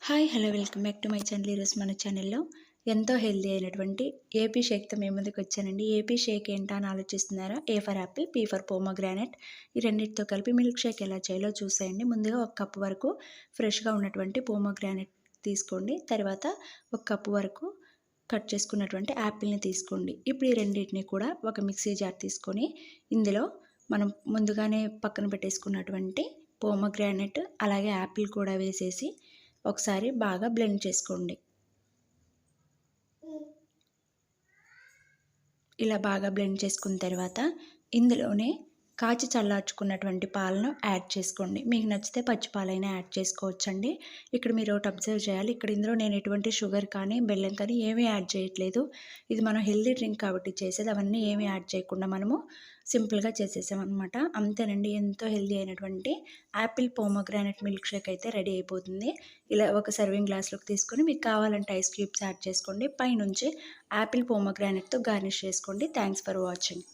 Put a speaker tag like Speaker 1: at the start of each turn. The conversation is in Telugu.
Speaker 1: Hi hello welcome back to my channel. ఈరోజు మన ఛానల్లో ఎంతో హెల్దీ అయినటువంటి ఏపీ షేక్తో మేము ముందుకు వచ్చానండి. ఏపీ షేక్ ఏంటా అని ఆలోచిస్తున్నారా? A for Apple, P for pomegranate, ఈ రెండింటితో కలిపి మిల్క్ షేక్ ఎలా చేయాలో చూసేయండి. ముందుగా 1 కప్పు వరకు ఫ్రెష్గా ఉన్నటువంటి పోమోగ్రానైట్ తీసుకోండి. తర్వాత 1 కప్పు వరకు కట్ చేసుకున్నటువంటి యాపిల్ని తీసుకోండి. ఇప్పుడు ఈ రెండింటిని కూడా ఒక మిక్సీ జార్ తీసుకొని ఇందులో మనం ముందుగానే పక్కన పెట్టేసుకున్నటువంటి పోమోగ్రానైట్ అలాగే యాపిల్ కూడా వేసేసి ఒకసారి బాగా బ్లెండ్ చేసుకోండి. ఇలా బాగా బ్లెండ్ చేసుకున్న తర్వాత ఇందులోనే కాచి చల్లార్చుకున్నటువంటి పాలను యాడ్ చేసుకోండి. మీకు నచ్చితే పచ్చి పాలైనా యాడ్ చేసుకోవచ్చండి. ఇక్కడ మీరు ఒకటి అబ్జర్వ్ చేయాలి. ఇందులో నేను ఎటువంటి షుగర్ కానీ బెల్లం కానీ ఏమీ యాడ్ చేయట్లేదు. ఇది మనం హెల్దీ డ్రింక్ కాబట్టి చేసేది అవన్నీ ఏమీ యాడ్ చేయకుండా మనము సింపుల్గా చేసేసామన్నమాట. అంతేనండి, ఎంతో హెల్దీ అయినటువంటి యాపిల్ పోమోగ్రానైట్ మిల్క్ షేక్ అయితే రెడీ అయిపోతుంది. ఇలా ఒక సర్వింగ్ గ్లాస్లోకి తీసుకొని మీకు కావాలంటే ఐస్ క్యూబ్స్ యాడ్ చేసుకోండి. పైనుంచి యాపిల్ పోమోగ్రానైట్తో గార్నిష్ చేసుకోండి. Thanks for watching.